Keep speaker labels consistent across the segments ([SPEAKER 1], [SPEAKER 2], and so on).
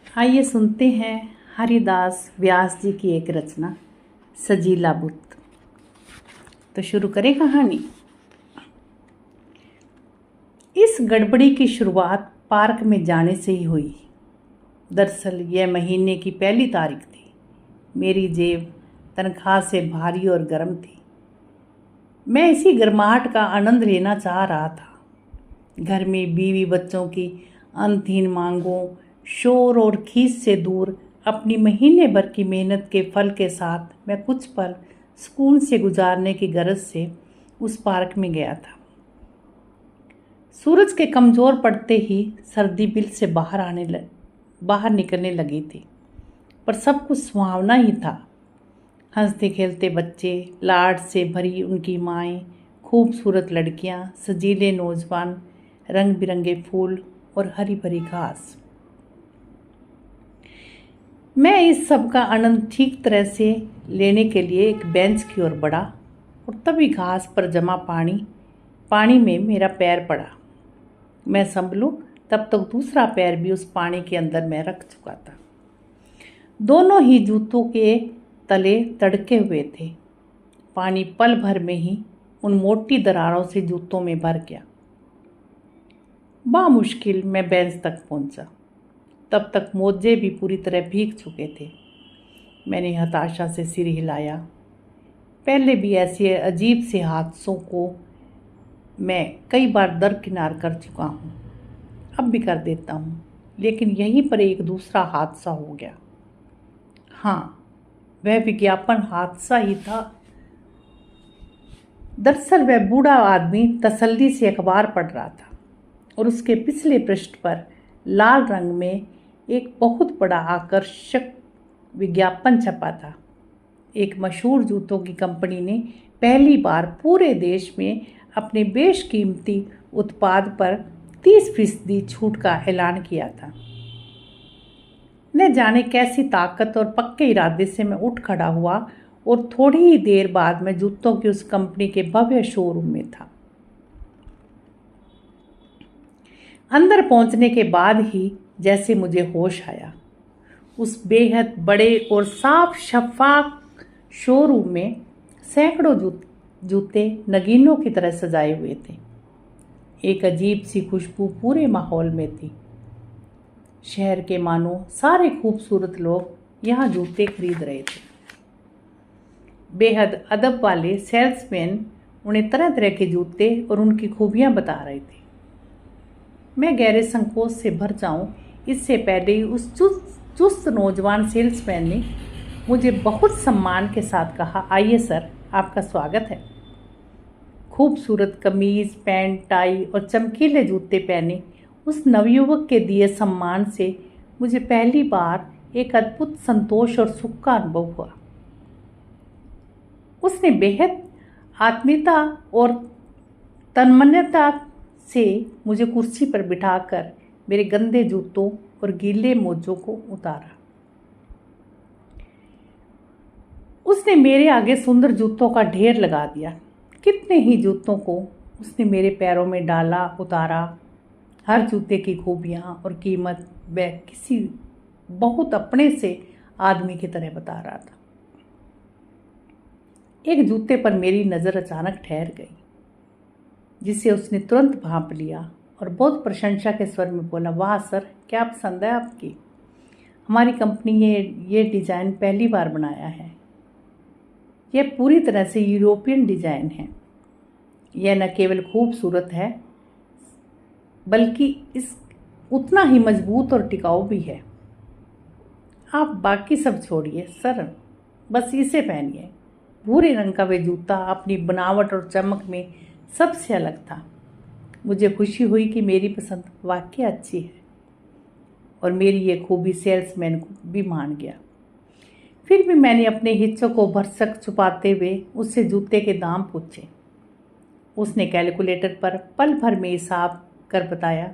[SPEAKER 1] आइए सुनते हैं हरिदास व्यास जी की एक रचना सजीला बुत। तो शुरू करें कहानी। इस गड़बड़ी की शुरुआत पार्क में जाने से ही हुई। दरअसल यह महीने की पहली तारीख थी। मेरी जेब तनख्वाह से भारी और गर्म थी। मैं इसी गर्माहट का आनंद लेना चाह रहा था। घर में बीवी बच्चों की अंतहीन मांगों, शोर और खीस से दूर अपनी महीने भर की मेहनत के फल के साथ मैं कुछ पल सुकून से गुजारने की गरज से उस पार्क में गया था। सूरज के कमज़ोर पड़ते ही सर्दी बिल से बाहर निकलने लगी थी, पर सब कुछ सुहावना ही था। हंसते खेलते बच्चे, लाड से भरी उनकी माएँ, खूबसूरत लड़कियाँ, सजीले नौजवान, रंग बिरंगे फूल और हरी भरी घास। मैं इस सब का आनंद ठीक तरह से लेने के लिए एक बेंच की ओर बढ़ा और तभी घास पर जमा पानी में मेरा पैर पड़ा। मैं संभलूं तब तक दूसरा पैर भी उस पानी के अंदर मैं रख चुका था। दोनों ही जूतों के तले तड़के हुए थे। पानी पल भर में ही उन मोटी दरारों से जूतों में भर गया। बामुश्किल मैं बेंच तक पहुंचा। तब तक मोजे भी पूरी तरह भीग चुके थे। मैंने हताशा से सिर हिलाया। पहले भी ऐसे अजीब से हादसों को मैं कई बार दरकिनार कर चुका हूँ, अब भी कर देता हूँ, लेकिन यहीं पर एक दूसरा हादसा हो गया। हाँ, वह विज्ञापन हादसा ही था। दरअसल वह बूढ़ा आदमी तसल्ली से अखबार पढ़ रहा था और उसके पिछले पृष्ठ पर लाल रंग में एक बहुत बड़ा आकर्षक विज्ञापन छपा था। एक मशहूर जूतों की कंपनी ने पहली बार पूरे देश में अपने बेशकीमती उत्पाद पर 30% छूट का ऐलान किया था। न जाने कैसी ताकत और पक्के इरादे से मैं उठ खड़ा हुआ और थोड़ी ही देर बाद मैं जूतों की उस कंपनी के भव्य शोरूम में था। अंदर पहुंचने के बाद ही जैसे मुझे होश आया। उस बेहद बड़े और साफ शफाफ शोरूम में सैकड़ों जूते नगीनों की तरह सजाए हुए थे। एक अजीब सी खुशबू पूरे माहौल में थी। शहर के मानो सारे खूबसूरत लोग यहाँ जूते खरीद रहे थे। बेहद अदब वाले सेल्समैन उन्हें तरह तरह के जूते और उनकी खूबियाँ बता रहे थे। मैं गहरे संकोच से भर जाऊं इससे पहले ही उस चुस्त नौजवान सेल्समैन ने मुझे बहुत सम्मान के साथ कहा, आइए सर, आपका स्वागत है। खूबसूरत कमीज, पैंट, टाई और चमकीले जूते पहने उस नवयुवक के दिए सम्मान से मुझे पहली बार एक अद्भुत संतोष और सुख का अनुभव हुआ। उसने बेहद आत्मीयता और तन्मयता से मुझे कुर्सी पर बिठाकर मेरे गंदे जूतों और गीले मोजों को उतारा। उसने मेरे आगे सुंदर जूतों का ढेर लगा दिया। कितने ही जूतों को उसने मेरे पैरों में डाला, उतारा। हर जूते की खूबियाँ और कीमत वह किसी बहुत अपने से आदमी की तरह बता रहा था। एक जूते पर मेरी नज़र अचानक ठहर गई, जिसे उसने तुरंत भांप लिया और बहुत प्रशंसा के स्वर में बोला, वाह सर, क्या पसंद है आपकी? हमारी कंपनी ने ये डिज़ाइन पहली बार बनाया है। यह पूरी तरह से यूरोपियन डिज़ाइन है। यह न केवल खूबसूरत है बल्कि इस उतना ही मजबूत और टिकाऊ भी है। आप बाकी सब छोड़िए सर, बस इसे पहनिए। भूरे रंग का वह जूता अपनी बनावट और चमक में सबसे अलग था। मुझे खुशी हुई कि मेरी पसंद वाकई अच्छी है और मेरी ये खूबी सेल्समैन को भी मान गया। फिर भी मैंने अपने हिस्सों को भरसक छुपाते हुए उससे जूते के दाम पूछे। उसने कैलकुलेटर पर पल भर में हिसाब कर बताया,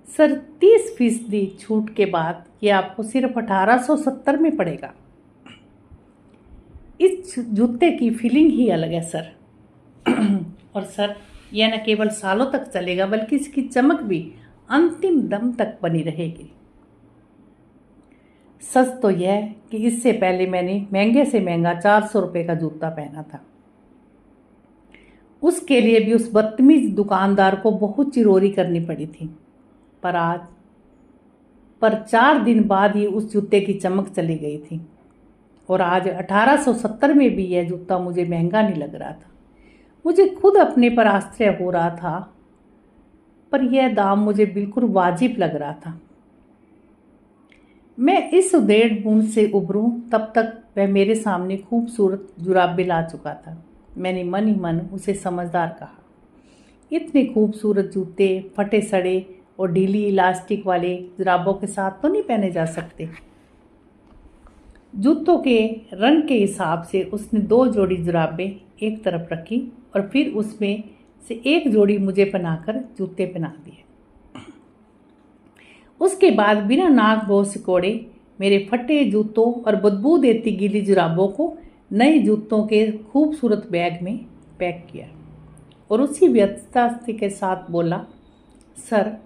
[SPEAKER 1] सर 30% छूट के बाद ये आपको सिर्फ 1870 में पड़ेगा। इस जूते की फीलिंग ही अलग है सर। और सर, यह न केवल सालों तक चलेगा बल्कि इसकी चमक भी अंतिम दम तक बनी रहेगी। सच तो यह कि इससे पहले मैंने महंगे से महंगा 400 रुपये का जूता पहना था। उसके लिए भी उस बदतमीज दुकानदार को बहुत चिरोरी करनी पड़ी थी। पर 4 दिन बाद ही उस जूते की चमक चली गई थी और आज 1870 में भी यह जूता मुझे महंगा नहीं लग रहा था। मुझे खुद अपने पर आश्चर्य हो रहा था, पर यह दाम मुझे बिल्कुल वाजिब लग रहा था। मैं इस उधेड़ बूंद से उभरूं तब तक वह मेरे सामने खूबसूरत जुराबे ला चुका था। मैंने मन ही मन उसे समझदार कहा, इतने खूबसूरत जूते फटे सड़े और ढीली इलास्टिक वाले जुराबों के साथ तो नहीं पहने जा सकते। जूतों के रंग के हिसाब से उसने 2 जोड़ी जुराबें एक तरफ रखी और फिर उसमें से एक जोड़ी मुझे पहनाकर जूते पहना दिए। उसके बाद बिना नाक भौं सिकोड़े मेरे फटे जूतों और बदबू देती गीली जुराबों को नए जूतों के खूबसूरत बैग में पैक किया और उसी व्यस्तता के साथ बोला, सर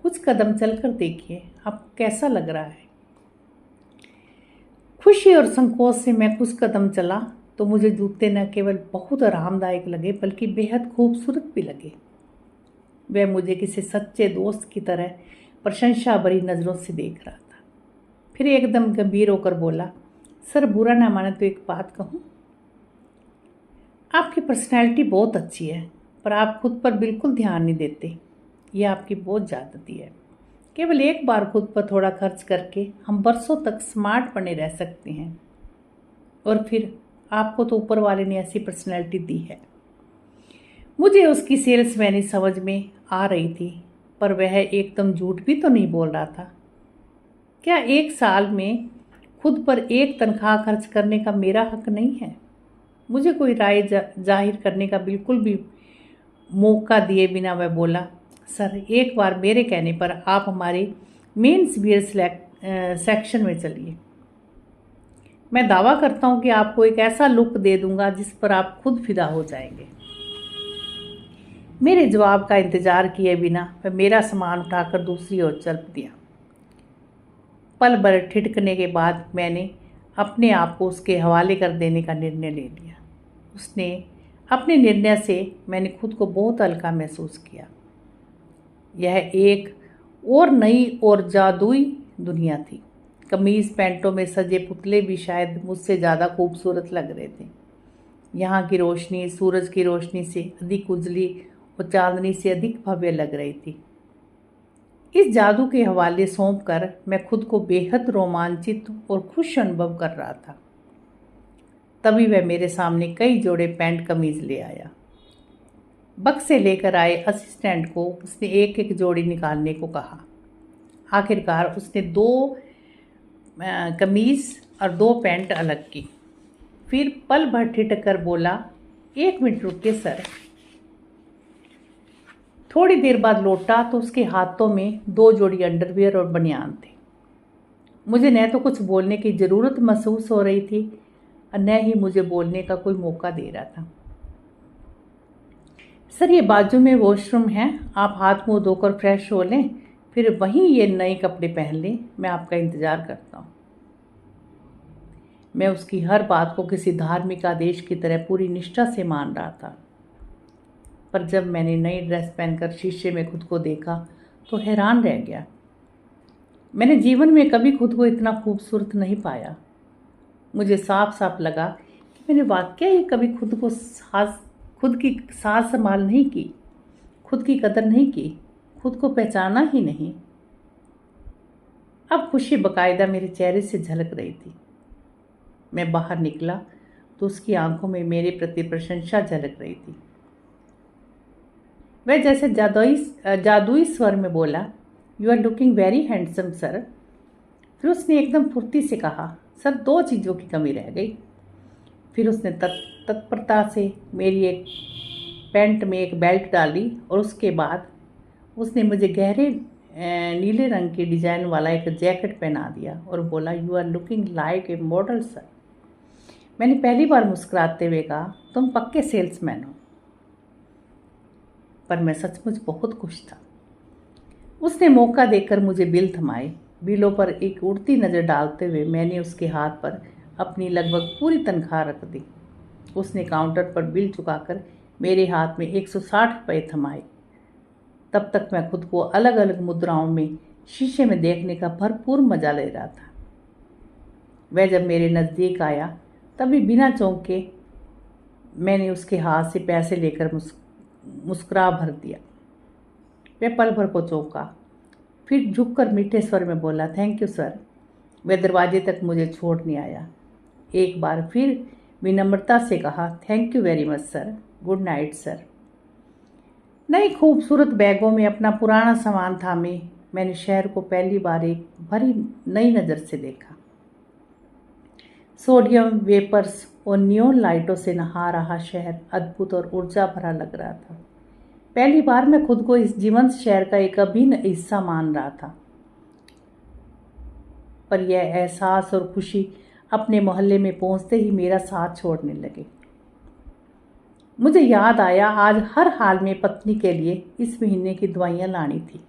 [SPEAKER 1] कुछ कदम चलकर देखिए, आपको कैसा लग रहा है। खुशी और संकोच से मैं कुछ कदम चला तो मुझे जूते न केवल बहुत आरामदायक लगे बल्कि बेहद खूबसूरत भी लगे। वह मुझे किसी सच्चे दोस्त की तरह प्रशंसा भरी नज़रों से देख रहा था। फिर एकदम गंभीर होकर बोला, सर बुरा ना माने तो एक बात कहूँ। आपकी पर्सनैलिटी बहुत अच्छी है, पर आप खुद पर बिल्कुल ध्यान नहीं देते। यह आपकी बहुत ज़्यादती है। केवल एक बार खुद पर थोड़ा खर्च करके हम बरसों तक स्मार्ट बने रह सकते हैं, और फिर आपको तो ऊपर वाले ने ऐसी पर्सनैलिटी दी है। मुझे उसकी सेल्समैनी समझ में आ रही थी, पर वह एकदम झूठ भी तो नहीं बोल रहा था। क्या 1 साल में खुद पर एक तनख्वाह खर्च करने का मेरा हक नहीं है? मुझे कोई राय जाहिर करने का बिल्कुल भी मौका दिए बिना वह बोला, सर एक बार मेरे कहने पर आप हमारे मेंस वियर सेक्शन में चलिए। मैं दावा करता हूँ कि आपको एक ऐसा लुक दे दूंगा जिस पर आप खुद फिदा हो जाएंगे। मेरे जवाब का इंतजार किए बिना वह मेरा सामान उठाकर दूसरी ओर चल दिया। पल भर ठिठकने के बाद मैंने अपने आप को उसके हवाले कर देने का निर्णय ले लिया। उसने अपने निर्णय से मैंने खुद को बहुत हल्का महसूस किया। यह एक और नई और जादुई दुनिया थी। कमीज़ पैंटों में सजे पुतले भी शायद मुझसे ज़्यादा खूबसूरत लग रहे थे। यहाँ की रोशनी सूरज की रोशनी से अधिक उजली और चांदनी से अधिक भव्य लग रही थी। इस जादू के हवाले सौंप कर मैं खुद को बेहद रोमांचित और खुश अनुभव कर रहा था। तभी वह मेरे सामने कई जोड़े पैंट कमीज ले आया। बक्से लेकर आए असिस्टेंट को उसने एक एक जोड़ी निकालने को कहा। आखिरकार उसने 2 कमीज और 2 पैंट अलग की। फिर पल भर ठिठक कर बोला, 1 मिनट रुकिए सर। थोड़ी देर बाद लौटा तो उसके हाथों में 2 जोड़ी अंडरवियर और बनियान थे। मुझे न तो कुछ बोलने की ज़रूरत महसूस हो रही थी और न ही मुझे बोलने का कोई मौका दे रहा था। सर ये बाजू में वॉशरूम है, आप हाथ मुंह धोकर फ्रेश हो लें, फिर वहीं ये नए कपड़े पहन लें, मैं आपका इंतज़ार करता हूँ। मैं उसकी हर बात को किसी धार्मिक आदेश की तरह पूरी निष्ठा से मान रहा था, पर जब मैंने नई ड्रेस पहनकर शीशे में खुद को देखा तो हैरान रह गया। मैंने जीवन में कभी खुद को इतना खूबसूरत नहीं पाया। मुझे साफ साफ लगा कि मैंने वाकई ही कभी खुद की साज संभाल नहीं की, खुद की कदर नहीं की, खुद को पहचाना ही नहीं। अब खुशी बाकायदा मेरे चेहरे से झलक रही थी। मैं बाहर निकला तो उसकी आंखों में मेरे प्रति प्रशंसा झलक रही थी। वह जैसे जादुई स्वर में बोला, you are looking very handsome sir. फिर उसने एकदम फुर्ती से कहा, सर 2 चीज़ों की कमी रह गई। फिर उसने तत्परता से मेरी एक पैंट में एक बेल्ट डाली और उसके बाद उसने मुझे गहरे नीले रंग के डिजाइन वाला एक जैकेट पहना दिया और बोला, you are looking like a model sir. मैंने पहली बार मुस्कुराते हुए कहा, तुम पक्के सेल्समैन हो। पर मैं सचमुच बहुत खुश था। उसने मौका देकर मुझे बिल थमाए बिलों पर एक उड़ती नज़र डालते हुए मैंने उसके हाथ पर अपनी लगभग पूरी तनख्वाह रख दी। उसने काउंटर पर बिल चुकाकर मेरे हाथ में 160 रुपये थमाए। तब तक मैं खुद को अलग अलग मुद्राओं में शीशे में देखने का भरपूर मजा ले रहा था। वह जब मेरे नज़दीक आया तभी बिना चौंके मैंने उसके हाथ से पैसे लेकर मुस्कुरा भर दिया। वह पल भर को चौंका, फिर झुककर मीठे स्वर में बोला, थैंक यू सर। वह दरवाजे तक मुझे छोड़ने आया। एक बार फिर विनम्रता से कहा, thank you very much sir, good night sir. नई खूबसूरत बैगों में अपना पुराना सामान थामे मैंने शहर को पहली बार एक भरी नई नज़र से देखा। सोडियम वेपर्स और नियोन लाइटों से नहा रहा शहर अद्भुत और ऊर्जा भरा लग रहा था। पहली बार मैं खुद को इस जीवंत शहर का एक अभिन्न हिस्सा मान रहा था। पर यह एहसास और खुशी अपने मोहल्ले में पहुंचते ही मेरा साथ छोड़ने लगे। मुझे याद आया आज हर हाल में पत्नी के लिए इस महीने की दवाइयाँ लानी थी।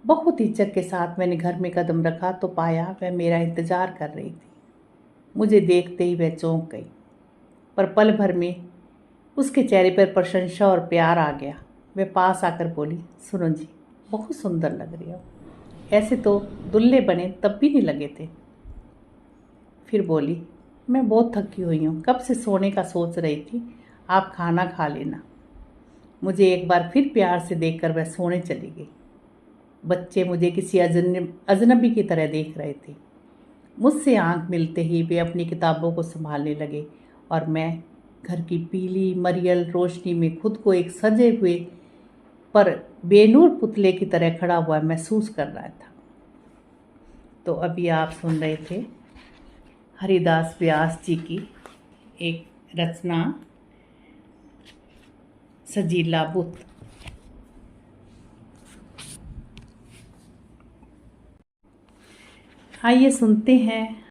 [SPEAKER 1] बहुत हिचक के साथ मैंने घर में कदम रखा तो पाया वह मेरा इंतजार कर रही थी। मुझे देखते ही वह चौंक गई, पर पल भर में उसके चेहरे पर प्रशंसा और प्यार आ गया। वह पास आकर बोली, सुनो जी, बहुत सुंदर लग रही हो, ऐसे तो दुल्हे बने तब भी नहीं लगे थे। फिर बोली, मैं बहुत थकी हुई हूँ, कब से सोने का सोच रही थी, आप खाना खा लेना। मुझे एक बार फिर प्यार से देखकर वह सोने चली गई। बच्चे मुझे किसी अजनबी की तरह देख रहे थे। मुझसे आंख मिलते ही वे अपनी किताबों को संभालने लगे और मैं घर की पीली मरियल रोशनी में खुद को एक सजे हुए पर बेनूर पुतले की तरह खड़ा हुआ महसूस कर रहा था। तो अभी आप सुन रहे थे हरिदास व्यास जी की एक रचना सजीला बुत। आइए सुनते हैं